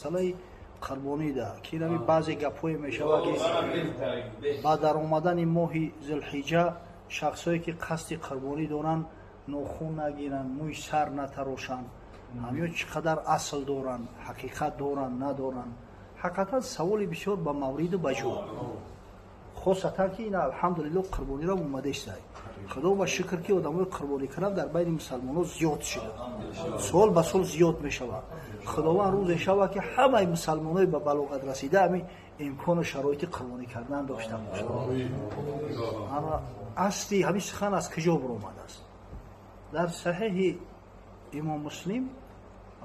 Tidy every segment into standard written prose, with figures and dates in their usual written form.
مسئله قربانی ده که نمی بعضی گپ‌های میشود که با در آمدن ماه ذوالحجه شخصایی که قصد قربانی دارن ناخن نگیرن، موی سر نتراشن، همین چقدر اصل دارن، حقیقت دارن ندارن. حقیقتا سوال بسیار با مورد و بجو، خاصتا که این الحمدلله قربانی را اومده است. خدا با شکر که آدمای قربانی کردن در بین مسلمانان زیاد شده، سال به سال زیاد می شود. خداوند روز شب که همه مسلمانای به بلاغت رسیده همین امکان و شرایط قربانی کردن داشته باشند. اما اصلی همین سخن از کجا برآمده است؟ در صحیح امام مسلم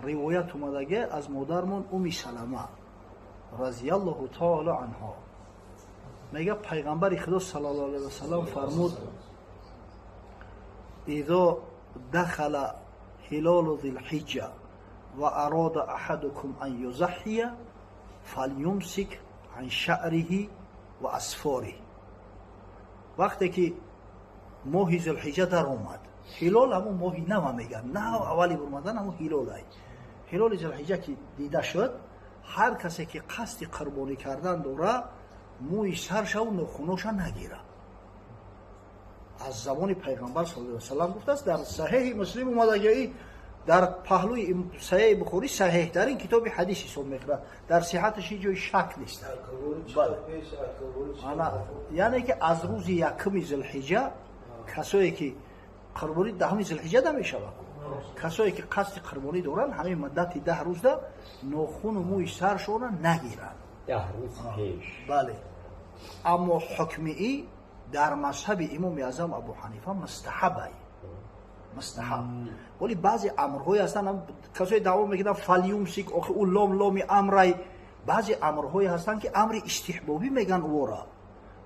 روایت اومده از مادرمان ام سلمه رضی الله تعالی عنها میگه پیغمبر خدا صلی الله علیه و سلم فرمود اذا دخل هلال ذی الحجه و اراد احدكم ان یضحی فلیمسک عن شعره و اظفاره. وقتی که ماه ذی الحجه در اومد، هلال همون ماهی نو میگن، نه اولی برمدن همون هلال ای هلال ذی الحجه که دیده شد، هر کسی که قصد قربانی کردن داره موی سرش و ناخناش نگیره. از زمان پیغمبر صلی الله علیه و سلم گفته است، در صحیح مسلم اومده، در پهلوی صحیح بخاری صحیح ترین کتاب حدیث حساب میکنه، در صحتش جای شک نیست. یعنی که از روز یکم ذوالحجه کسایی که قربانی دهم ذوالحجه ده میشود، کسایی که قصد قربانی دارن همین مدت 10 روز ده ناخن و موی سرشون نگیرن. 10 روز پیش. بله. اما حکمی در مذهب امام اعظم ابو حنیفه مستحبه، مستحب. ولی بعضی امرهای هستن کسای دعوا میکنن فلیمسک، آخه اون لام امرای، بعضی امرهای هستن که امر استحبابی میگن او را.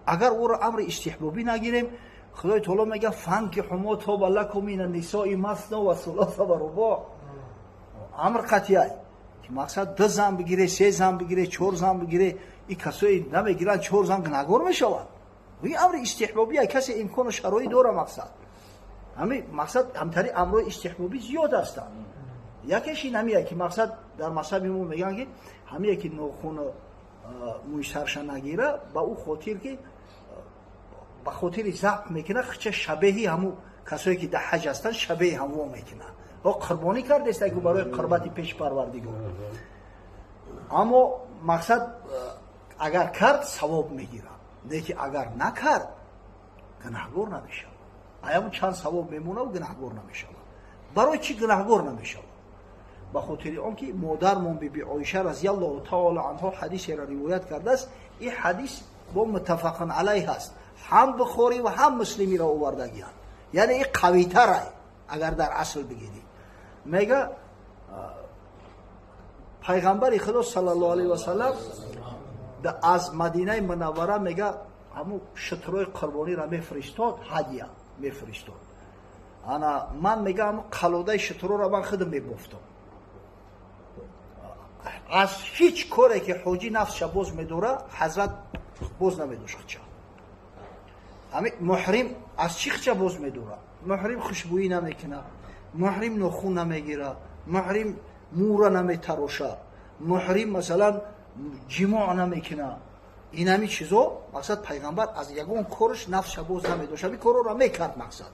اگر او را امر استحبابی نگیریم، خدای تعالی میگه فانکحوا ما طاب لکم من النساء مثنی و ثلاث و رباع. امر قطعی که مقصد 2 زن بگیره، 3 زن بگیره، 4 زن بگیره، این کسایی نمیگیرن 4 زن گناهگار میشوند. این امر استحبابی، کسی امکان و شرایط داره. مقصد همین مقصد همتری امرای استحبابی زیاد هستند. یکیش این همیه که مقصد در مذهب ما میگن که همیه که ناخن موی سرش نگیره، با او خاطر که با خاطر ضبط میکنه، چه شبیه همو کسایی که در حج هستن شبیه همو میکنه. و قربانی کرده است که برای قربت پیش پروردگار. اما مقصد اگر کرد ثواب میگیره، نه که اگر نکرد گناهگار نمیشه. ایام چند ثواب میمونه و گناهگار نمیشه. برای چی گناهگار نمیشه؟ به خاطر آنکه مادرمون بی عایشه رضی الله تعالی عنها حدیثی را روایت کرده است. این حدیث با متفق علیه است، هم بخاری و هم مسلمی را آوردگیان. یعنی این قوی تره اگر در اصل بگیری. میگه پیغمبر خدا صلی الله علیه و سلم از مدینه منوره میگه همون شترای قربانی را میفرستاد، هدیه میفرستاد. انا من میگم قلاده شترو را من خودم میبافتم. از هیچ کاری که حاجی نفسش باز میدوره حضرت باز نمیدوشه. چه همین محرم از چی خچه باز میدوره؟ محرم خوشبویی نمیکنه، محرم ناخن نمیگیره، محرم مو را نمیتراشه، محرم مثلا جماع نمیکنه. این همین چیزا مقصد پیغمبر از یگان کارش نفسش باز نمیدوشه، همین کارو را میکرد. مقصد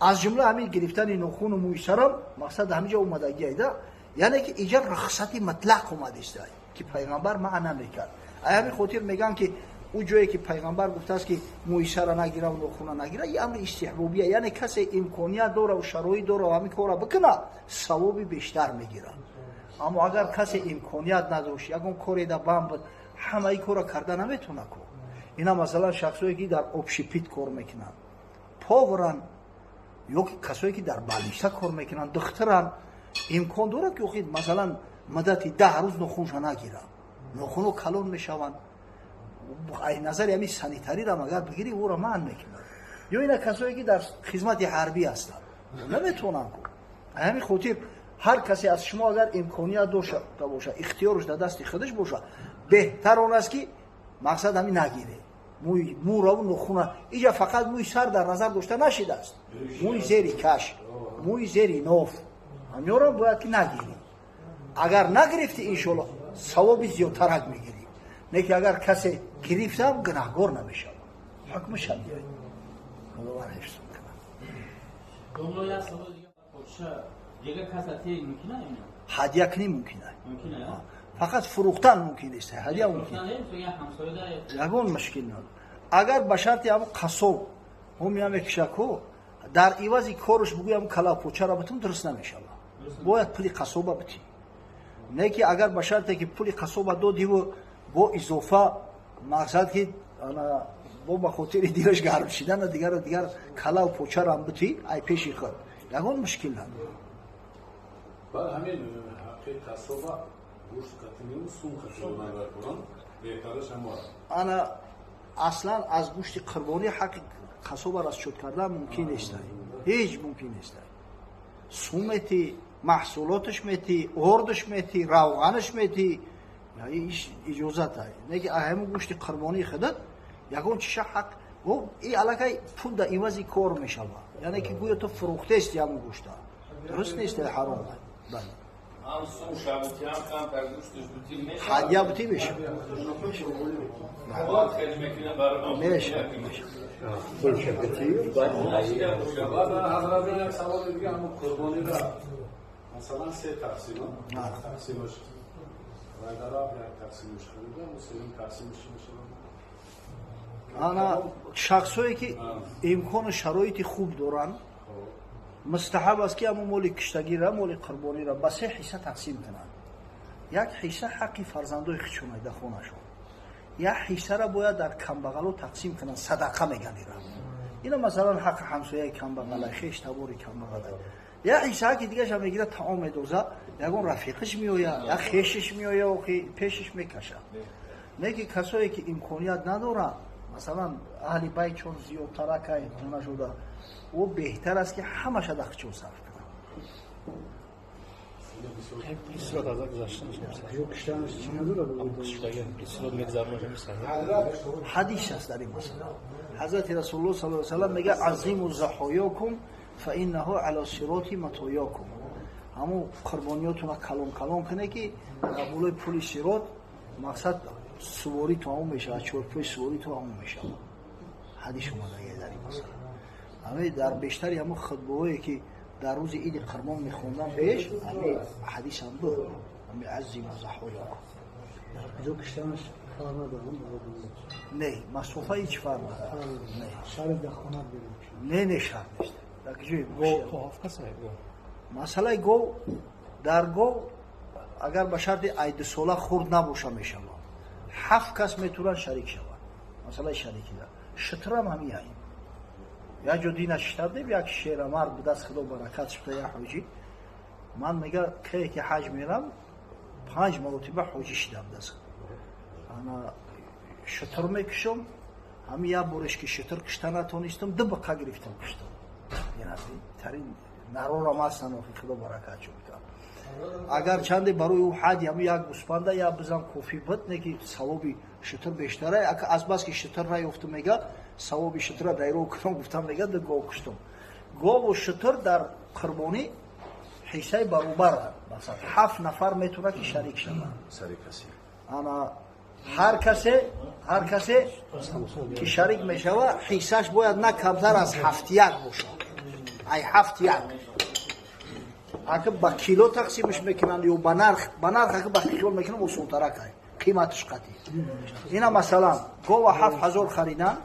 از جمله همین گرفتن ناخن و موی سرم مقصد همینجا اومدگی ایده. یعنی که اینجا رخصتی مطلق اومده است که پیغمبر معنا نمیکرد. همین خاطر میگن که اون جایی که پیغمبر گفته است که موی سر نگیره و ناخن نگیره، این امر استحبابیه. یعنی کسی امکانیت داره و شرایط داره و همین کارا بکنه، ثواب بیشتر میگیره. اما اگر کسی امکانیت نداشت، یگان کاری در بام بود، همه ای کارا کرده نمیتونه کو. اینا مثلا شخصایی که در آبشپیت کار میکنن، پاورن، یا کسایی که در بالشته کار میکنن، دخترن، امکان داره که خود مثلا مدتی 10 روز ناخنش نگیره، ناخنو کلون میشوند. این نظر همین سانیتاری را اگر بگیری او را من میکنه. یا اینا کسایی که در خدمت حربی هستن نمیتونن کو. همین خاطر هر کسی از شما اگر امکانیت داشته باشه، اختیارش در دست خودش باشه، بهتر اون است که مقصد همین نگیره. مو را و ناخن اینجا فقط موی سر در نظر داشته نشده است، موی زیری کش، موی زیری ناف، همین را باید که نگیری. اگر نگرفتی انشالله ثواب زیادتر میگیری. نه که اگر کسی گرفتم گناهگار نمیشه. حکم شریعه خداوند حفظ کنه. دومو یا سوال دیگه کساتی ممکنه اینا؟ هدیه کنی ممکنه. ممکنه. فقط فروختن ممکن است. هدیه ممکن. یگون مشکل نداره. اگر به شرطی هم قصاب هم کشکو در عوض کارش بگویم کلاپوچه را بتون درست نمیشه. باید پولی قصابه بتی. نه که اگر به شرطی که پولی قصابه دادی و با اضافه مقصد که انا با بخاطر دیرش گرم شدن دیگر کلاپوچه را بتی ای پیشی خود. یگون مشکل نداره. بعد همین حقیقت قصابه گوشت قطعی سون قطعی نگاه کنن بهترش هم انا اصلا از گوشت قربانی حق قصابه را شد کردن ممکن نیست. هیچ ممکن نیست. سومتی محصولاتش میتی، اردش میتی، روغنش میتی، یعنی ایش اجازت هست. نه که همون گوشت قربانی خودت یکون چیش حق و این علاقه پول در عوض کار میشه. یعنی که گویا تو فروخته است همون گوشت. درست نیست، حرام است. بله. هم سو شبتی هم کم پر گوشتش بوتی میشه. هدیه بوتی میشه. باید خیلی میکنه برای میشه. بعد حضرت یک سوال دیگه همون قربانی را مثلا 3 تقسیم تقسیمش و اگر یک تقسیمش خریده و سوم تقسیمش میشه. انا شخصایی که امکان و شرایط خوب دارن مستحب است که همون مال کشتگی را مال قربانی را به 3 حصه تقسیم کنند. یک حصه حقی فرزندای خودشون در خونه‌شون، یک حصه را باید در کمبغلا تقسیم کنند، صدقه میگن اینا مثلا حق همسایه کمبغل، خویش تبار کمبغل. یک حصه که دیگه هم میگیره طعام دوزه، یگون رفیقش میآید، یک خویشش میآید و پیشش میکشه. نه که کسایی که امکانیت ندارن مثلا اهل بیت چون زیادتر که خونه شده و بهتر است که همش در خچون صرف کنن. صورت از گذشته حدیث است در این مسئله. حضرت رسول الله صلی الله علیه و سلم میگه عظیم الضحایاکم فانه علی صراط مطایاکم. همون قربانیاتون کلان کنه که در بالای پل صراط مقصد سواری تو هم میشه، چرپای سواری تو هم میشه. حدیث اومده در این مسئله. همه در بیشتری همون خطبه‌هایی که در روز عید قربان میخوندن بهش همه حدیث هم بود. همه عظیم الضحایاکم. جو کشتنش کار ندارم. نه مسافه هیچ فرق نداره. نه شرط در خونه بریم. نه شرط نیست. در کجای گو هفت مسئله گو در گو اگر به شرط عید ساله خورد نباشه میشه 7 کس میتونن شریک شوند. مسئله شریکی ده. شتر هم همین هایی. یا جو دین شتر دیم یک شیر مرد به دست خدا برکت شده یا حاجی. من میگه که حج میرم 5 مرتبه حاجی شدم دست. انا شتر میکشم همین یا برش که شتر کشتن نتونستم 2 بقه گرفتم کشتم. یعنی ترین نرو را ماستن و خدا برکت شد. اگر چنده برای او حج هم یک گوسپنده یا بزن کافی بد نه که ثوابی شتر بیشتره. اگه از بس که شتر رای افته میگه ثوابی شتر دایرو کنم گفتم میگه ده گاو کشتم. گاو و شتر در قربانی حصه برابر مثلا 7 نفر میتونه که شریک شوند. سری کسی انا هر کسی که شریک میشوه حصهش باید نه کمتر از 7 باشه. ای 7 اگه با کیلو تقسیمش میکنن یا با نرخ اگه با کیلو میکنن اصول ترک قیمتش قطعی. اینا مثلا گاو 7000 خریدن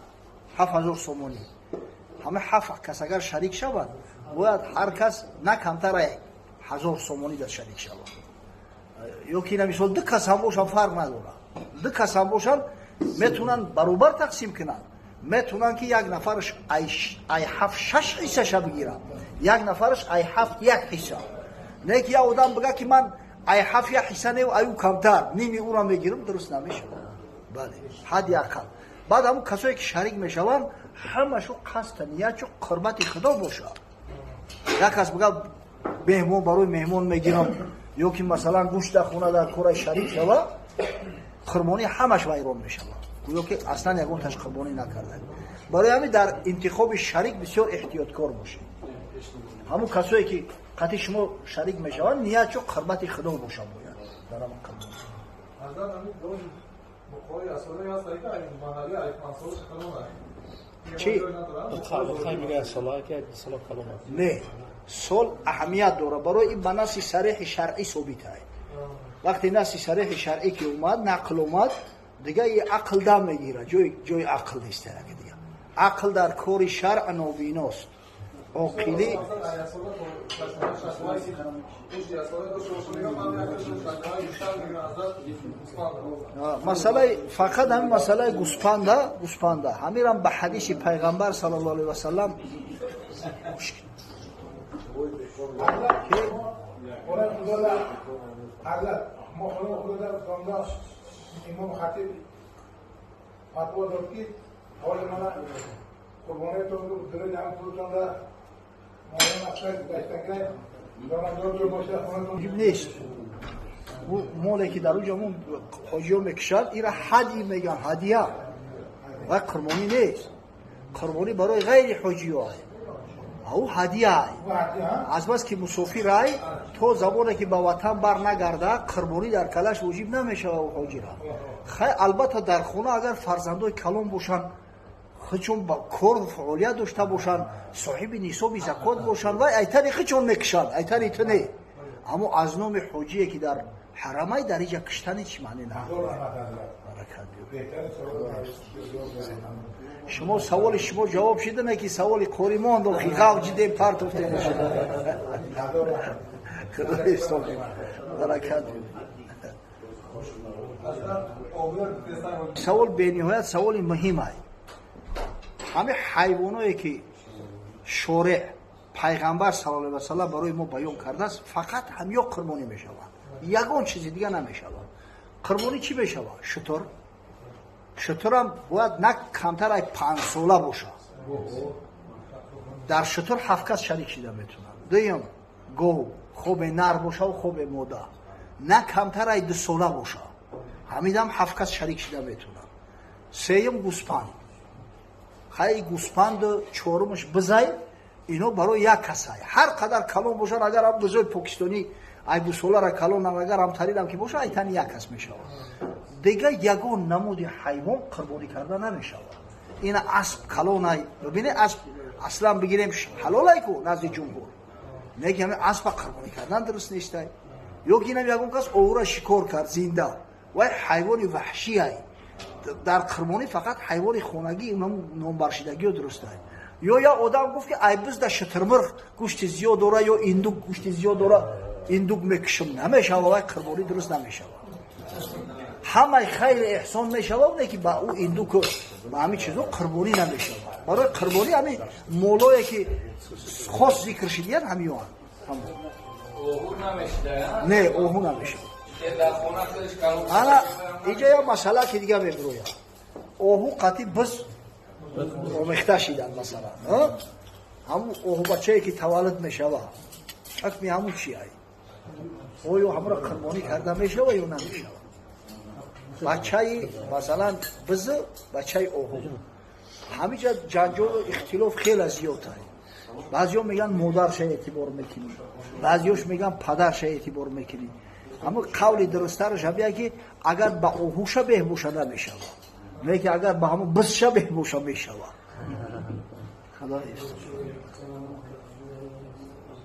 7000 سومونی همه 7 کس اگر شریک شوند باید هر کس نه کمتر 1000 سومونی در شریک شود. یا که نمیشود 2 کس هم باشن فرق نداره. 2 کس هم باشن میتونن برابر تقسیم کنن. میتونن که یک نفرش ای 7-6 حصه شو بگیرن، یک نفرش ای 7 1 حصه. نه که آدم بگه که من ای 7 1 حصه نه و ایو کمتر نیمی او را میگیرم درست نمیشه. بله حد اقل. بعد همون کسایی که شریک میشوند همشون قصد نیت و قربت خدا باشه. یک کس بگه مهمون برای مهمون میگیرم یا که مثلا گوشت در خونه در کار شریک شوه قربانی همش ویران میشه. گویا که اصلا یگون تاش قربانی نکرده. برای همین در انتخاب شریک بسیار احتیاطکار باشید. همون کسایی که قطعی شما شریک میشوند نیت و قربت خدا باشه. дарам қилмон حضرت همین دو بخوری اصولی هست که این محلی علیک منصور شکلون هست چی؟ بخوای میگه صلاح که صلاح کلام не сол аҳамият дора барои ин ба наси сариҳи шаръӣ собит ай вақте наси сариҳи шаръӣ ки омад нақл омад дига и ақл дам мегирад ҷои ақл нест дига ақл дар кори шаръ нобиност оқилӣ масъалаи фақат ҳамин масъалаи гӯспанда ҳамирам ба ҳадиси пайғамбар саллаллоҳу алайҳи васалам امام خطیب فتوا داد که حال من قربانیتون رو دلید هم خودتون را ماهی مقصد داشتن که دارم دور باشه خونتون نیست موله که در اونجا همون حاجی ها میکشن ایرا حدی میگن هدیه و قربانی نیست قربانی برای غیر حاجی ها او هدیه از بس که مسافر ای تو زمانی که با وطن بر نگرده قربانی در کلش وجب نمیشه او حاجی را خیلی البته در خونه اگر فرزندای کلان باشن خچون با کار فعالیت داشته باشن صاحب نصاب زکات باشن و ایتری خچون میکشن ایتری تنه اما از نام حاجی که در حرمای در اینجا کشتن چی معنی نه شما سوال شما جواب شده نه که سوال کوریمان دو خیغاو جده پارت افته میشه خدای استاد برکت سوال به نهایت سوال مهم است همه حیوانایی که شارع پیغمبر صلی الله علیه و سلم برای ما بیان کرده است فقط همیا قربانی میشوند یگان چیز دیگه نمیشود قربانی چی میشود شتر هم باید نه کمتر از 5 ساله باشه در شتر 7 کس شریک شده میتونن دویم گو خوب نر باشه و خوب ماده نه کمتر از 2 ساله باشه همیدم 7 کس شریک شده میتونن سیم گوسپند خیلی گوسپند چهارمش بزای اینو برای یک کسای هر قدر کلان باشن اگر هم بزای پاکستانی ای 2 ساله را کلان اگر هم تریدم که باشه ای تنی یک کس میشه دیگه یگان نمود حیوان قربانی کرده نمیشه این اسب کلان ببینه اسب اصلا بگیریم حلال کو نزد جمهور نگه همه اسب قربانی کردن درست نیست یا گینم یگان کس او را شکار کرد زنده و حیوان وحشی ای در قربانی فقط حیوان خونگی اونم نامبرشیدگی درست است یا آدم گفت که ای بز در شترمرغ گوشت زیاد داره یا ایندوک گوشت زیاد داره ایندوک میکشم نمیشه و قربانی درست نمیشه همه خیلی احسان میشه و که با او ایندوک با همین چیزا قربانی نمیشه برای قربانی همین مولایی که خاص ذکر شدیان همیان اوهو نمیشه نه اوهو نمیشه حالا اینجا یا مسئله که دیگه میبرویم اوهو قطعی بس آمخته شدن مثلا همون اوهو بچه‌ای که تولد میشه حکمی همون چی هایی اوهو همون را قربانی کرده میشه و یا نمیشه بچه‌ای مثلا بز بچه‌ای اوهو همینجا جنجال و اختلاف خیلی زیاد هست بعضی‌ها میگن مادرش اعتبار میکنی بعضی‌هاش میگن پدرش اعتبار میکنی اما قول درست‌ترش همینه که اگر با اوهو شبیه باشه نمیشه نه که اگر با همون بز شبیه باشه میشه خدا